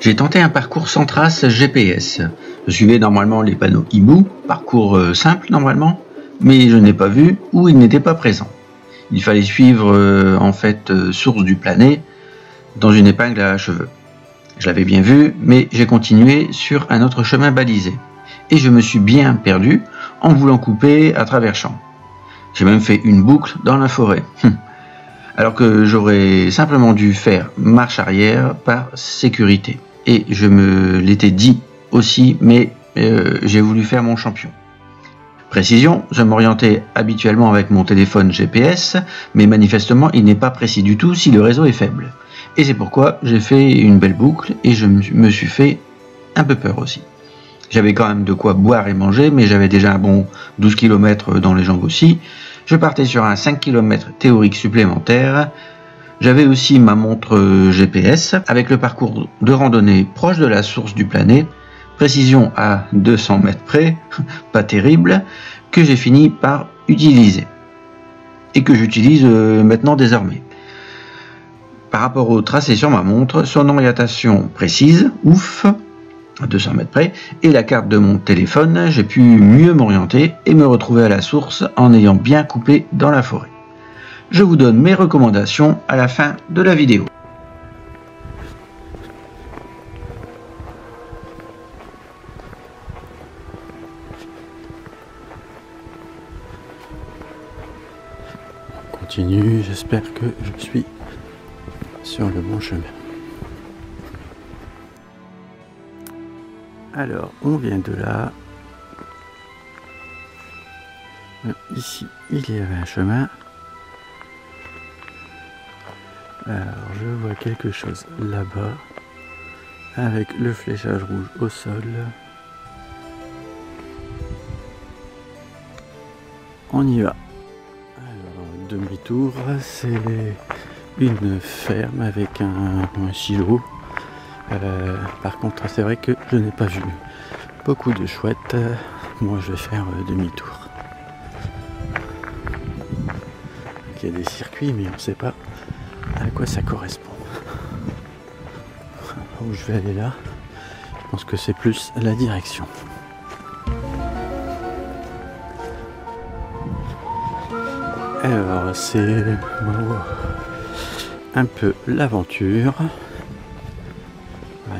J'ai tenté un parcours sans trace GPS. Je suivais normalement les panneaux hibou, parcours simple normalement, mais je n'ai pas vu ou il n'était pas présent. Il fallait suivre source du plané dans une épingle à cheveux. Je l'avais bien vu, mais j'ai continué sur un autre chemin balisé. Et je me suis bien perdu en voulant couper à travers champs. J'ai même fait une boucle dans la forêt. Alors que j'aurais simplement dû faire marche arrière par sécurité. Et je me l'étais dit aussi, mais j'ai voulu faire mon champion. Précision, je m'orientais habituellement avec mon téléphone GPS, mais manifestement il n'est pas précis du tout si le réseau est faible. Et c'est pourquoi j'ai fait une belle boucle et je me suis fait un peu peur aussi. J'avais quand même de quoi boire et manger, mais j'avais déjà un bon 12 km dans les jambes aussi. Je partais sur un 5 km théorique supplémentaire. J'avais aussi ma montre GPS avec le parcours de randonnée proche de la source du plané. Précision à 200 mètres près, pas terrible, que j'ai fini par utiliser. Et que j'utilise maintenant désormais. Par rapport au tracé sur ma montre, son orientation précise, ouf, à 200 mètres près, et la carte de mon téléphone, j'ai pu mieux m'orienter et me retrouver à la source en ayant bien coupé dans la forêt. Je vous donne mes recommandations à la fin de la vidéo. On continue, j'espère que je suis sur le bon chemin. Alors, on vient de là. Ici, il y avait un chemin. Alors, je vois quelque chose là-bas, avec le fléchage rouge au sol. On y va. Alors, demi-tour, c'est une ferme avec un silo. Par contre, c'est vrai que je n'ai pas vu beaucoup de chouettes. Moi, je vais faire demi-tour. Il y a des circuits, mais on ne sait pas à quoi ça correspond. Où je vais aller là, je pense que c'est plus la direction. Alors, c'est un peu l'aventure.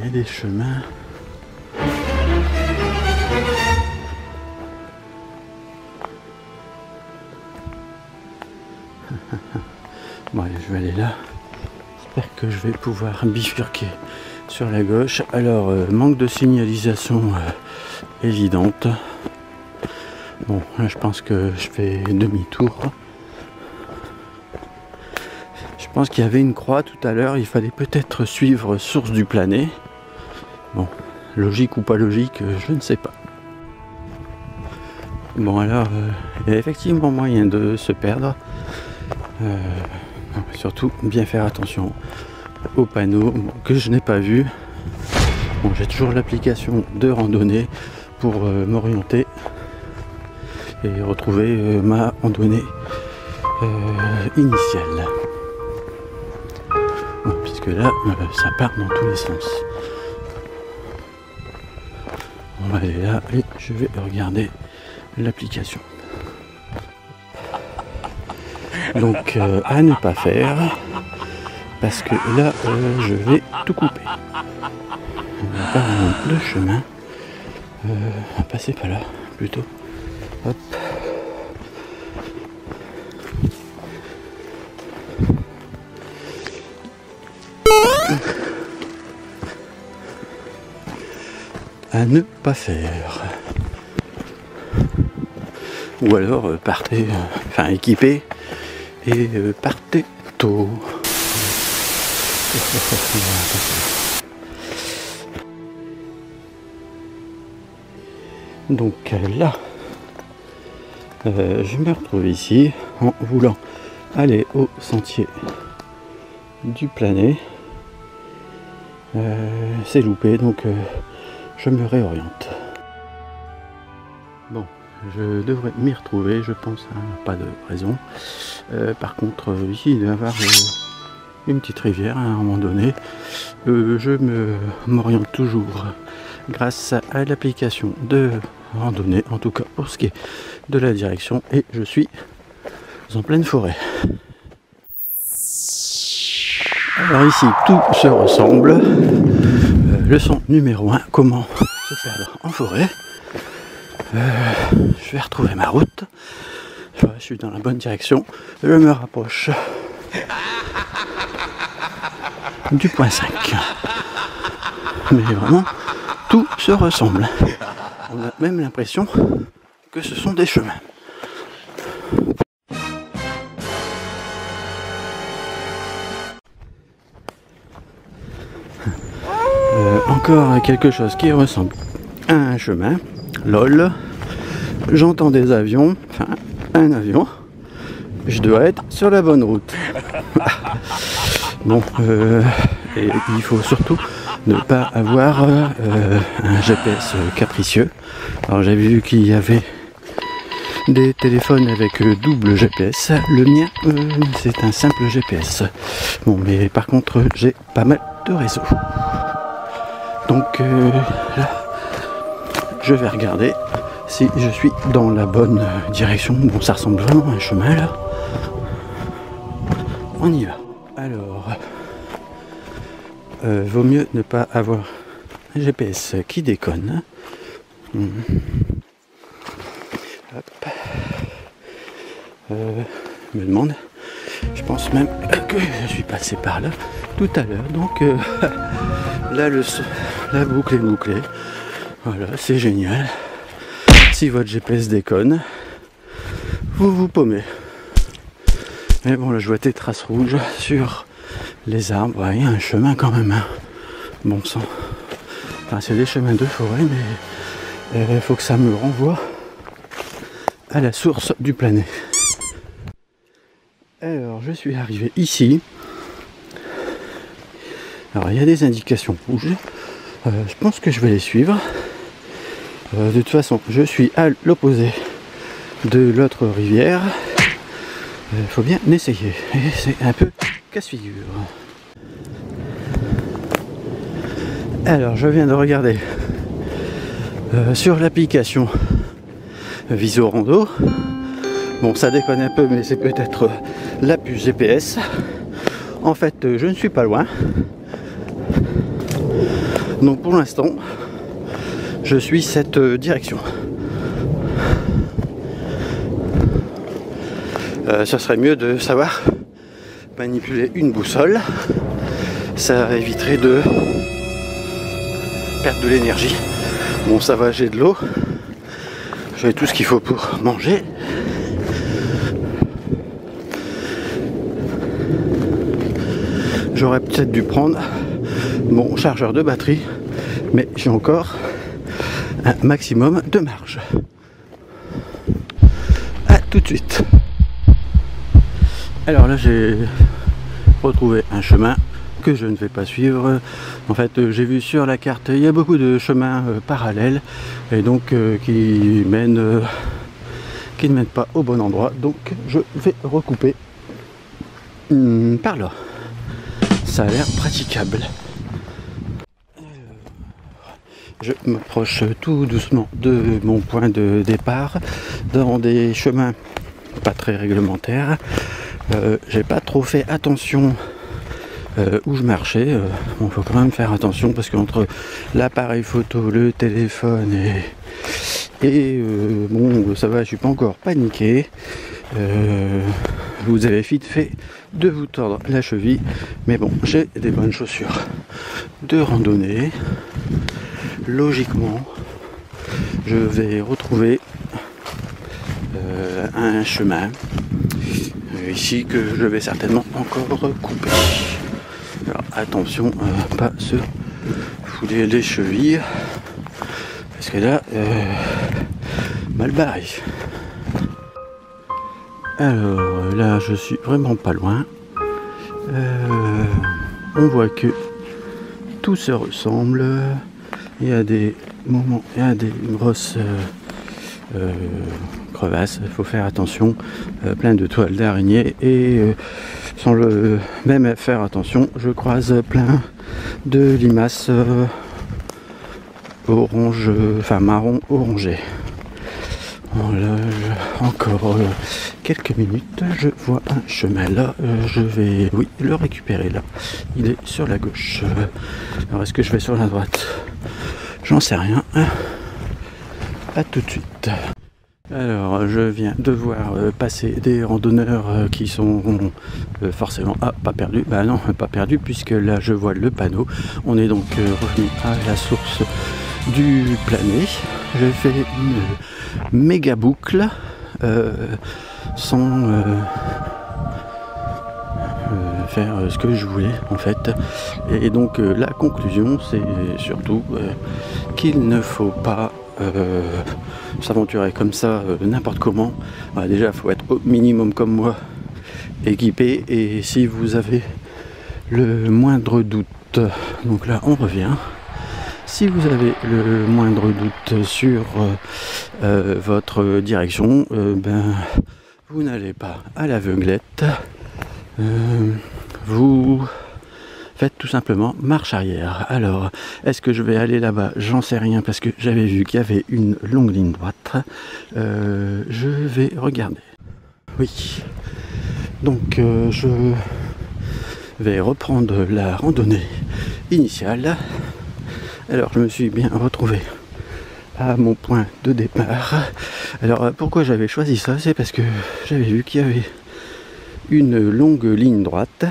Il y a des chemins. Bon allez, je vais aller là. J'espère que je vais pouvoir bifurquer sur la gauche. Alors, manque de signalisation évidente. Bon, là je pense que je fais demi-tour. Je pense qu'il y avait une croix tout à l'heure. Il fallait peut-être suivre source du plané. Bon, logique ou pas logique, je ne sais pas. Bon alors, il y a effectivement moyen de se perdre. Surtout bien faire attention aux panneaux que je n'ai pas vu. Bon, j'ai toujours l'application de randonnée pour m'orienter et retrouver ma randonnée initiale. Bon, puisque là, ça part dans tous les sens. On va aller là et je vais regarder l'application. Donc à ne pas faire, parce que là je vais tout couper. On va prendre le chemin, on va passer par là plutôt. Hop. À ne pas faire. Ou alors partez, équipez et partez tôt. Donc là, je me retrouve ici en voulant aller au sentier du plané. C'est loupé, donc je me réoriente. Bon, je devrais m'y retrouver, je pense, hein, pas de raison. Par contre, ici il doit y avoir une petite rivière à un moment donné. Je m'oriente toujours grâce à l'application de randonnée, en tout cas pour ce qui est de la direction, et je suis en pleine forêt. Alors ici tout se ressemble. Leçon numéro 1, comment se perdre en forêt. Je vais retrouver ma route. Je suis dans la bonne direction. Je me rapproche du point 5. Mais vraiment, tout se ressemble. On a même l'impression que ce sont des chemins. Encore quelque chose qui ressemble à un chemin. Lol. J'entends des avions. Enfin, un avion. Je dois être sur la bonne route. Bon, et il faut surtout ne pas avoir un GPS capricieux. Alors j'ai vu qu'il y avait des téléphones avec double GPS. Le mien, c'est un simple GPS. Bon, mais par contre, j'ai pas mal de réseau. Donc là, je vais regarder si je suis dans la bonne direction. Bon, ça ressemble vraiment à un chemin là. On y va. Alors, vaut mieux ne pas avoir un GPS qui déconne. Hop. Me demande. Je pense même que je suis passé par là tout à l'heure. Donc là, la boucle est bouclée. Voilà, c'est génial. Si votre GPS déconne, vous vous paumez. Mais bon, là je vois des traces rouges sur les arbres. Ouais, il y a un chemin quand même, hein. Bon sang. Enfin, c'est des chemins de forêt, mais il faut que ça me renvoie à la source du planet. Alors, je suis arrivé ici. Alors, il y a des indications rouges. Je pense que je vais les suivre. De toute façon, je suis à l'opposé de l'autre rivière. Il faut bien essayer. Et c'est un peu casse-figure. Alors, je viens de regarder sur l'application Visorando. Bon, ça déconne un peu, mais c'est peut-être la puce GPS. En fait, je ne suis pas loin. Donc pour l'instant, je suis cette direction. Ça serait mieux de savoir manipuler une boussole. Ça éviterait de perdre de l'énergie. Bon, ça va, j'ai de l'eau. J'ai tout ce qu'il faut pour manger. J'aurais peut-être dû prendre mon chargeur de batterie, mais j'ai encore un maximum de marge. À tout de suite. Alors là, j'ai retrouvé un chemin que je ne vais pas suivre. En fait, j'ai vu sur la carte, il y a beaucoup de chemins parallèles et donc qui ne mènent pas au bon endroit. Donc je vais recouper par là. Ça a l'air praticable. Je m'approche tout doucement de mon point de départ dans des chemins pas très réglementaires. J'ai pas trop fait attention où je marchais. Bon, faut quand même faire attention parce qu'entre l'appareil photo, le téléphone et bon, ça va, je suis pas encore paniqué. Vous avez vite fait de vous tordre la cheville, mais bon, j'ai des bonnes chaussures de randonnée. Logiquement, je vais retrouver un chemin ici que je vais certainement encore couper. Alors attention, pas se fouler les chevilles, parce que là, mal barré. Alors là, je suis vraiment pas loin. On voit que tout se ressemble. Il y a des moments, il y a des grosses crevasses. Il faut faire attention. Plein de toiles d'araignée et sans même faire attention, je croise plein de limaces orange, enfin marron orangé. Voilà, encore quelques minutes, je vois un chemin là, je vais, oui, le récupérer là, il est sur la gauche. Alors est-ce que je vais sur la droite? J'en sais rien, à tout de suite. Alors je viens de voir passer des randonneurs qui sont forcément, pas perdus, bah non, pas perdus, puisque là je vois le panneau. On est donc revenu à la source du Planet. J'ai fait une méga boucle sans faire ce que je voulais en fait. Et donc la conclusion c'est surtout qu'il ne faut pas s'aventurer comme ça n'importe comment. Déjà il faut être au minimum comme moi équipé, et si vous avez le moindre doute, donc là on revient. Si vous avez le moindre doute sur votre direction, ben, vous n'allez pas à l'aveuglette, vous faites tout simplement marche arrière. Alors, est-ce que je vais aller là-bas? J'en sais rien, parce que j'avais vu qu'il y avait une longue ligne droite. Je vais regarder. Oui, donc je vais reprendre la randonnée initiale. Alors je me suis bien retrouvé à mon point de départ. Alors pourquoi j'avais choisi ça? C'est parce que j'avais vu qu'il y avait une longue ligne droite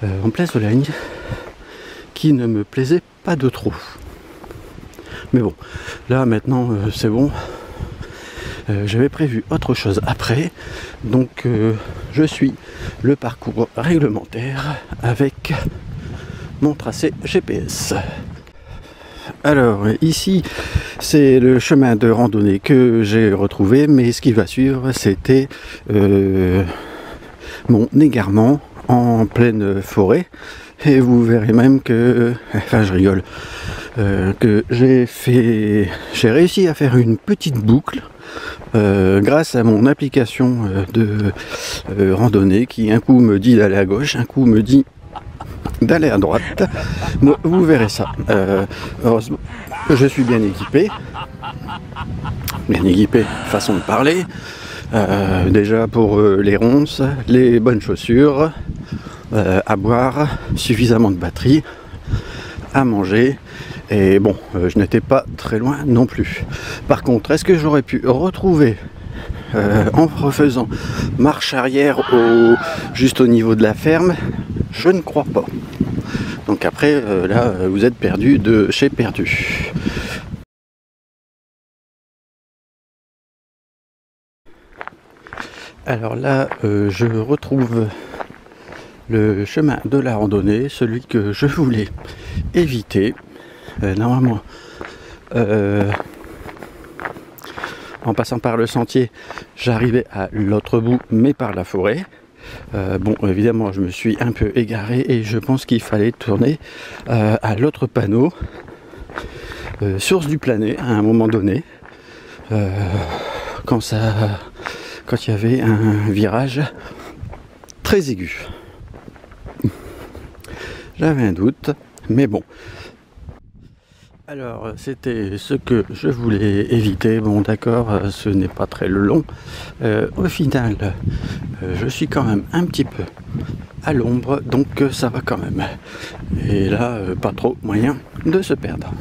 en plein soleil qui ne me plaisait pas de trop. Mais bon, là maintenant c'est bon. J'avais prévu autre chose après, donc je suis le parcours réglementaire avec mon tracé GPS. Alors ici c'est le chemin de randonnée que j'ai retrouvé, mais ce qui va suivre c'était mon égarement en pleine forêt, et vous verrez même que, enfin je rigole, que j'ai réussi à faire une petite boucle grâce à mon application de randonnée qui un coup me dit d'aller à gauche, un coup me dit d'aller à droite. Moi, vous verrez ça. Heureusement, je suis bien équipé, façon de parler. Déjà pour les ronces, les bonnes chaussures, à boire, suffisamment de batterie, à manger. Et bon, je n'étais pas très loin non plus. Par contre, est-ce que j'aurais pu retrouver en refaisant marche arrière juste au niveau de la ferme? Je ne crois pas. Donc après, là, vous êtes perdu de chez perdu. Alors là, je retrouve le chemin de la randonnée, celui que je voulais éviter. Normalement, en passant par le sentier, j'arrivais à l'autre bout, mais par la forêt. Bon, évidemment, je me suis un peu égaré et je pense qu'il fallait tourner à l'autre panneau, source du Planet, à un moment donné, quand il y avait un virage très aigu. J'avais un doute, mais bon. Alors, c'était ce que je voulais éviter. Bon, d'accord, ce n'est pas très long. Au final, je suis quand même un petit peu à l'ombre, donc ça va quand même. Et là, pas trop moyen de se perdre.